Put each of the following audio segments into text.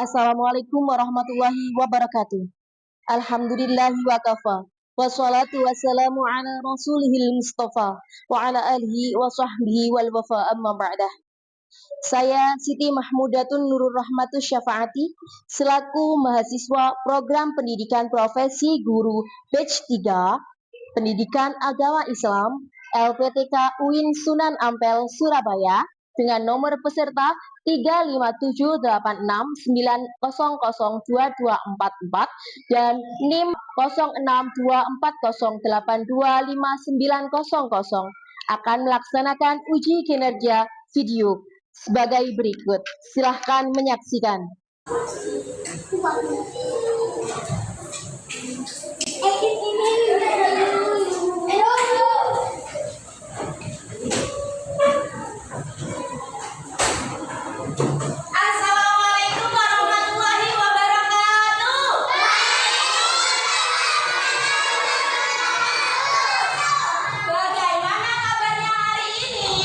Assalamualaikum warahmatullahi wabarakatuh. Alhamdulillahi wa kafa. Wassalatu wassalamu ala rasulihil mustafa wa ala alihi wa sahbihi wal wafa amma ba'dah. Saya Siti Mahmudatun Nurul Rahmatus Syafaati selaku mahasiswa program pendidikan profesi guru batch 3 Pendidikan Agama Islam LPTK UIN Sunan Ampel Surabaya dengan nomor peserta 35786900224 dan NIM 0624082590 akan melaksanakan uji kinerja video sebagai berikut. Silahkan menyaksikan. Assalamualaikum warahmatullahi wabarakatuh. Bagaimana kabarnya hari ini?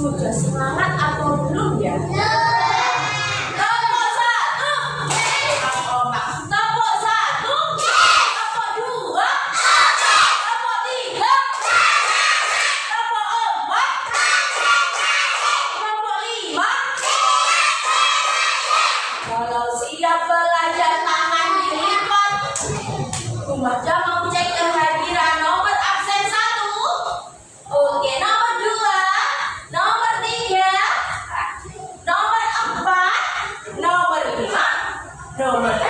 Sudah semangat atau belum ya? Tepuk satu. Tepuk satu. Tepuk dua. Tepuk tiga. Tepuk empat. Tepuk lima. Kalau siap belajar tangan dilipat. Kumbaca mau cek kehadiran nomor absen 1. Oke, nomor 2, nomor 3, nomor 4, nomor 5, nomor 6.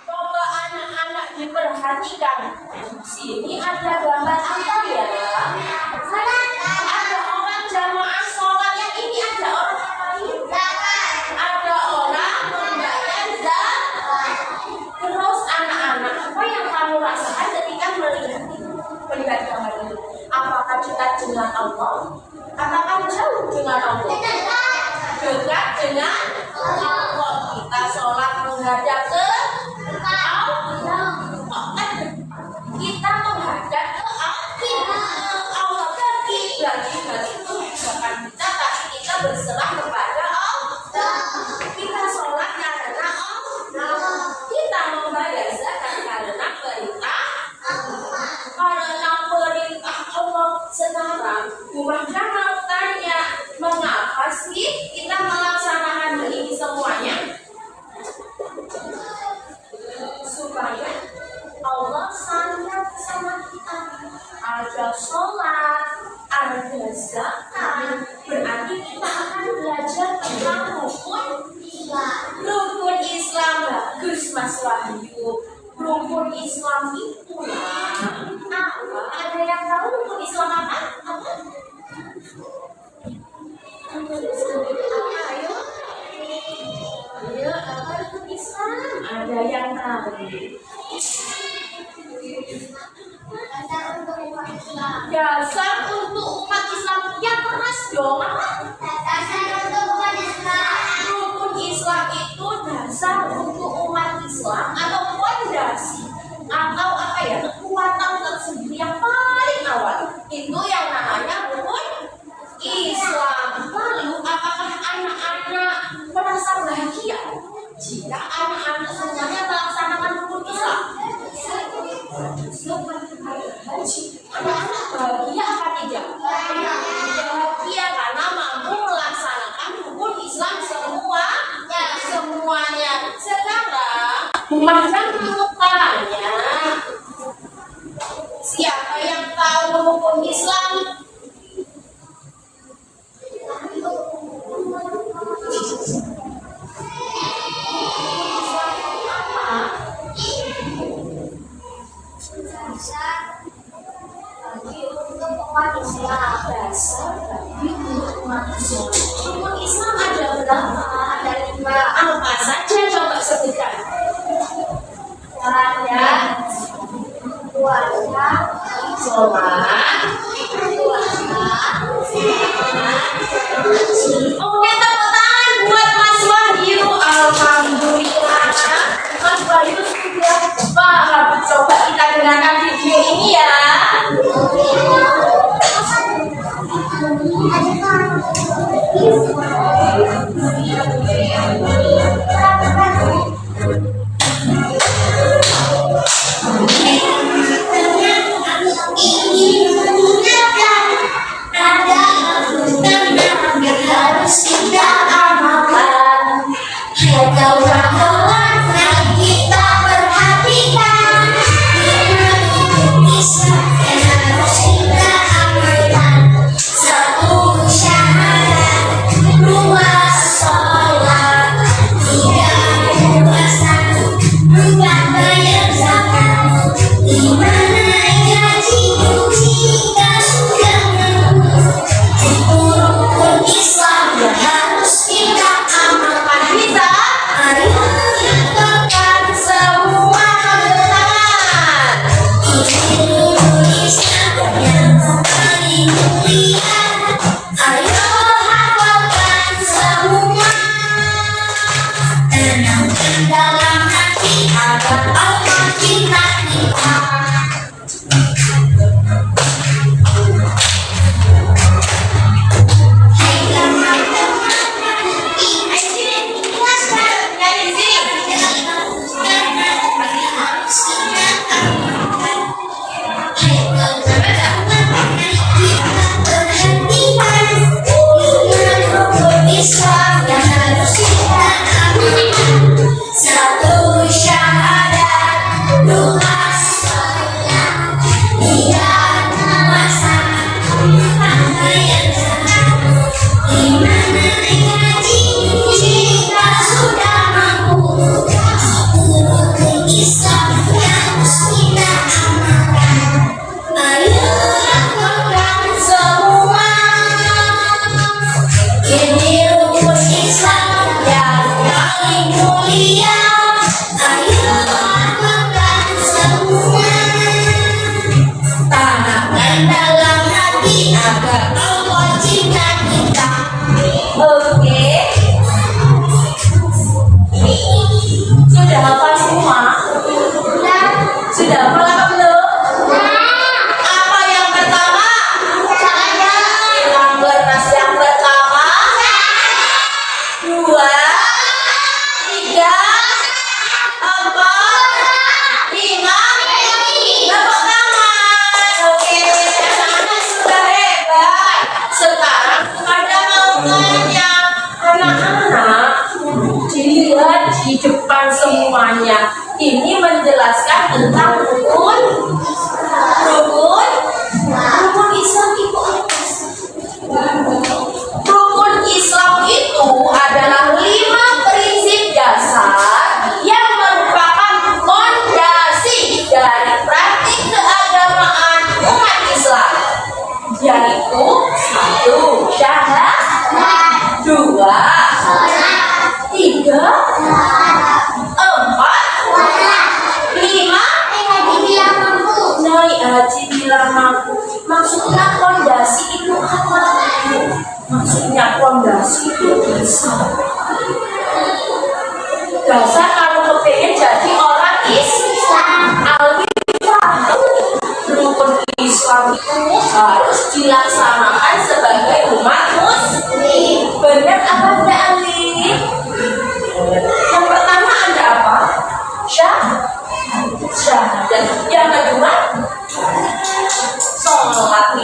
Coba anak-anak diperhatikan. Sini ada gambar apa ya? Ada orang jamaah sholat, yang ini ada orang lain. Ada orang membayar zakat. Terus anak-anak, apa yang kamu rasakan ketika melihat gambar itu? Apakah dekat dengan Allah? Apakah jauh dengan Allah? Dekat dengan Allah. Kita sholat menghadap ke Allah. Kita menghadap ke Allah. Dan kiblat itu bukan kita, tapi kita berserah kepada Allah. Kita sholat karena Allah. Kita membayar zakat karena perintah Allah. Karena perintah Allah. Sekarang Kumbaca mau tanya, mengapa sih kita melaksanakan ini semuanya? Supaya Allah sayang sama kita. Ada sholat, ada zakat, berarti kita akan belajar tentang rukun Islam. Rukun Islam bagus, Mas Wahyu. Rukun Islam itu apa? Ada yang tahu rukun Islam apa? Ayo. Ayo, apa rukun Islam? Ada yang tahu? Dasar untuk umat Islam. Yang keras dong. Rukun Islam itu dasar untuk umat Islam atau fondasi atau apa ya, kekuatan tersendiri yang paling awal. Itu yang namanya rukun Islam. Lalu apakah anak-anak merasa bahagia jika anak-anak semuanya melaksanakan rukun Islam? Anak-anak bahagia apa tidak? Bahagia karena mampu melaksanakan rukun Islam semuanya. Sekarang Kumbaca mau tanya, siapa yang tahu rukun Islam? Rukun Islam ada berapa? Ada 5. Apa saja coba sebutkan? Puasa, sholat, oke, tepuk tangan buat Mas Wahyu. Alhamdulillah, Mas Wahyu sudah paham. Coba kita dengarkan video ini ya. Ini menjelaskan tentang rukun Islam itu apa sih? Rukun Islam itu adalah 5 prinsip dasar yang merupakan fondasi dari praktik keagamaan umat Islam, yaitu 1. Syahadat, 2. 3. Haji bila mampu. Maksudnya fondasi itu apa? Maksudnya fondasi itu dasar. Dasar kalau kepengen jadi orang Islam. Rukun Islam itu harus dilaksanakan sebagai umat Muslim. Benar apa tidak, Alif? Yang pertama ada apa? Syahadat. Yang kedua, sholat.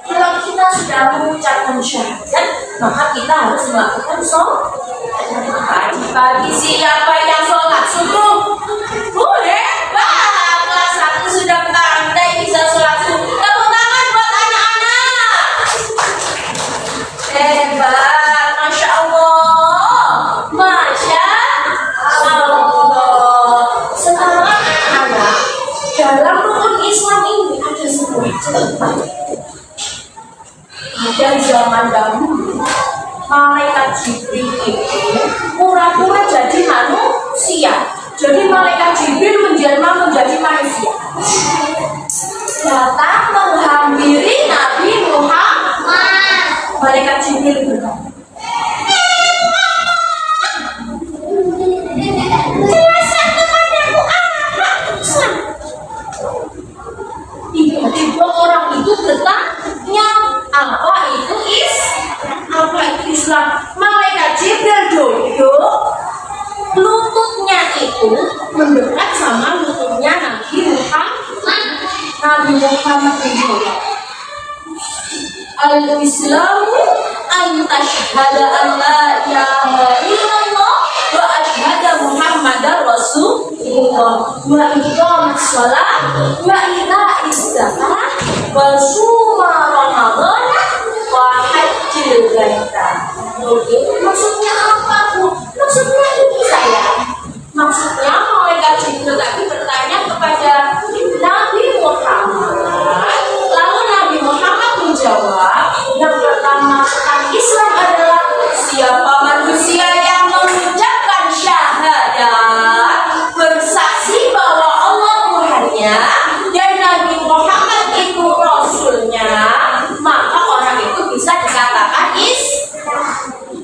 Kalau kita sudah mengucapkan syahadat, maka kita harus melakukan sholat. Bagi siapa yang sholat subuh, hebat, kelas 1 sudah pandai bisa sholat subuh. Tepuk tangan buat anak-anak. Hebat, masya Allah, masya Allah. Sekarang anak-anak, dalam rukun Islam ini ada sebuah cerita. Pada zaman dahulu, malaikat Jibril itu pura-pura jadi manusia. Jadi malaikat Jibril menjelma menjadi manusia. Datang menghampiri Nabi Muhammad. Malaikat Jibril berkata, "Jelaskan kepadaku apa Islam?" Tiba-tiba orang itu bertanya, apa itu Islam? Malaikat Jibril duduk, lututnya itu mendekat sama lututnya Nabi Muhammad. Nabi Muhammad menjawab, "Al-Islamu an tashhada an la ilaha illallah wa ashhadu Muhammadar Rasulullah wa iqamas shalah wa ita'is zakah wa suma Ramadan wa hajjil baita." Oke, maksudnya apa, Bu? Maksudnya ini saya. Maksudnya malaikat Jibril tadi bertanya kepada Nabi Muhammad. Lalu Nabi Muhammad menjawab, yang pertama tentang Islam adalah siapa manusia yang mengucapkan syahadat, bersaksi bahwa Allah Tuhannya dan Nabi Muhammad itu Rasulnya, maka orang itu bisa dikatakan Islam.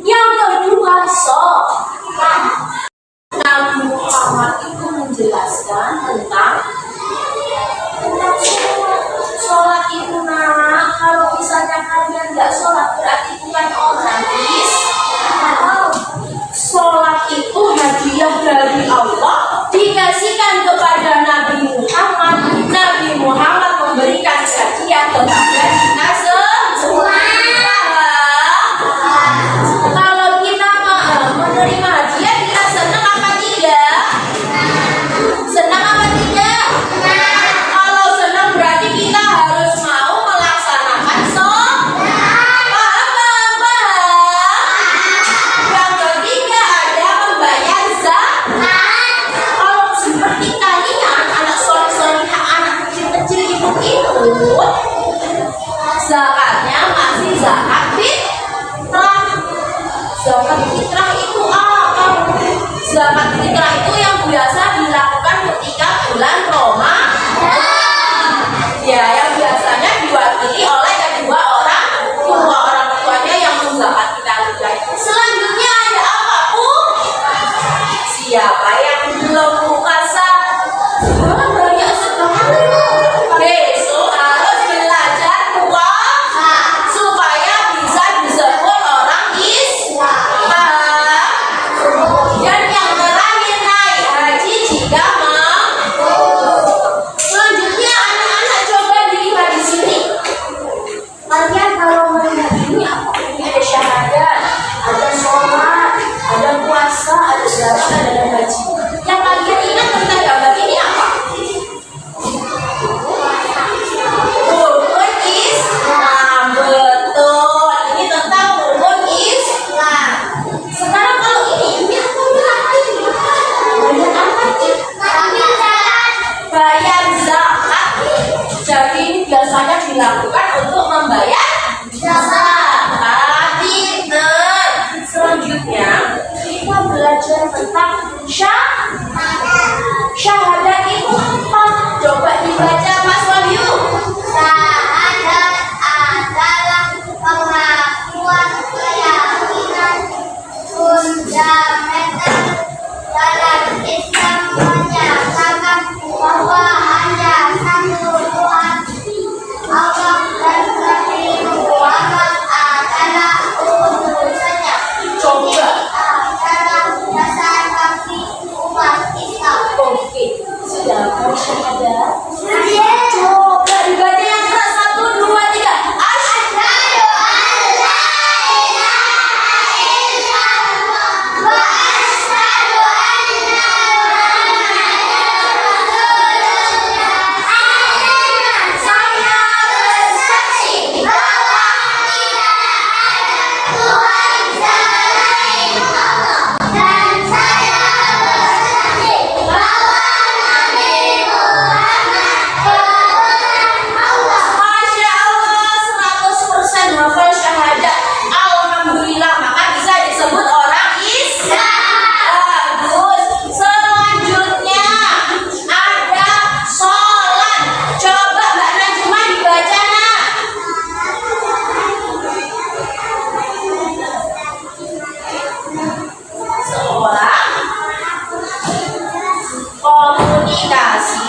Yang kedua, Nabi Muhammad itu menjelaskan tentang sholat itu, nak. Kalau misalnya kalian nggak sholat berarti bukan orang Islam. Sholat itu hadiah dari Allah dikasihkan kepada Nabi Muhammad. Nabi Muhammad dilakukan untuk membayar zakat. Pinter. Selanjutnya kita belajar tentang syahadat itu apa? Coba dibaca Mas Wahyu. Syahadat adalah pengakuan keyakinan fundamental dalam Islam menyatakan bahwa hanya satu Tuhan, Allah, dan Nabi Muhammad adalah utusannya. Coba. Adalah dasar kami umat Islam. Oke. Sudah kamu syahadat? Coba dibaca yang keras. 1, 2, 3. Asyhadu an la ilaha illallah wa asyhadu anna Muhammadan Rasulullah. Saya bersaksi bahwa tidak ada Tuhan selain Allah, dan saya bersaksi bahwa Nabi Muhammad utusan Allah. Masya Allah, 100% hafal syahadat. Alhamdulillah, maka bisa disebut orang Islam. Bagus. Selanjutnya ada sholat. Coba Mbak Najma dibaca, Nak. Seorang komunikasi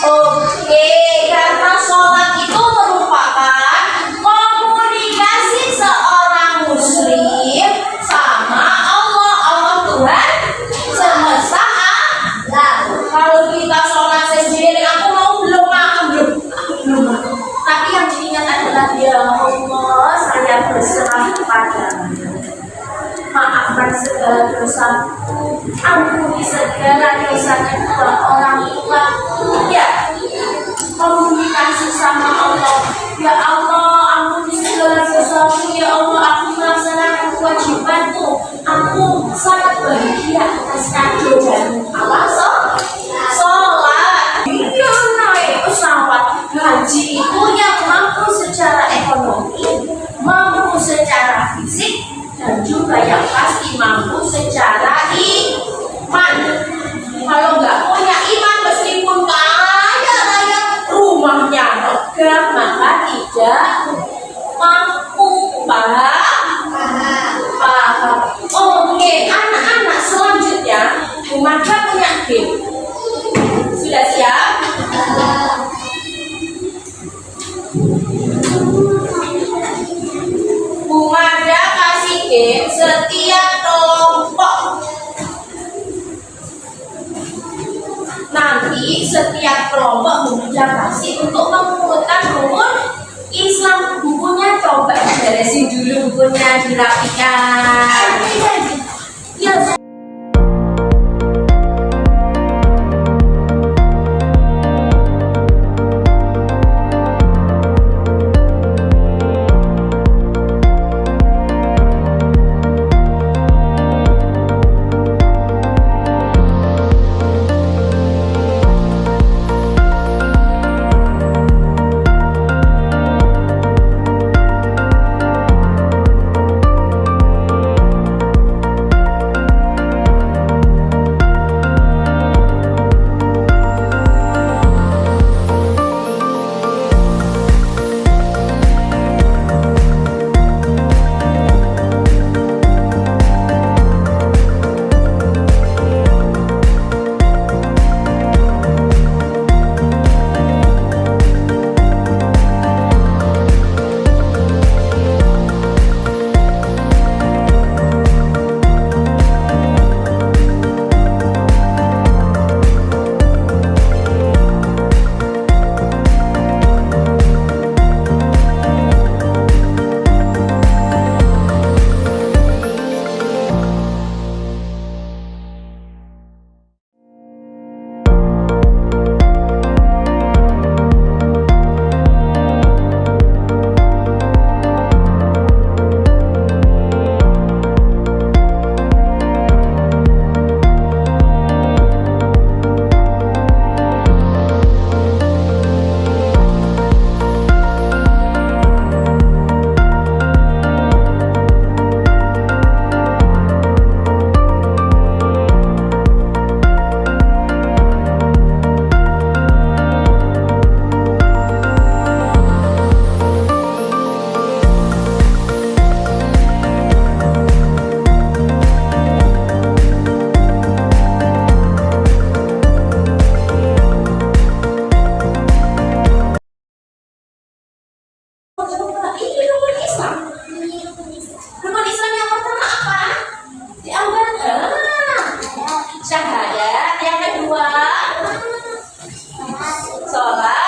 Oke, karena sholat itu merupakan komunikasi seorang muslim sama Allah. Allah Tuhan semesta alam. Kalau kita sholat sendiri, aku mau belum makan. Tapi yang diingat adalah ya Allah, saya berserah kepadamu. Maafkan segala dosaku, ampuni segala dosa kedua orang tua. Ya, komunikasi sama Allah. Ya Allah, ampuni segala dosaku. Ya Allah, aku melaksanakan kewajibanmu. Aku sangat bahagia atas kado dan apa? Sholat. Iya, naik pesawat haji itu yang mampu secara ekonomi, mampu secara fisik, dan juga yang pasti mampu secara iman. Kalau nggak punya iman, meskipun kaya raya, rumahnya megah, maka tidak mampu. Paham? Oke, anak-anak, selanjutnya Bu Mada punya game. Sudah siap? Bu Mada kasih game setiap kelompok. Nanti setiap kelompok Bu Mada kasih untuk mengumpulkan rumus Islam. Bukunya coba beresin dulu, bukunya dirapikan. Ya. sholat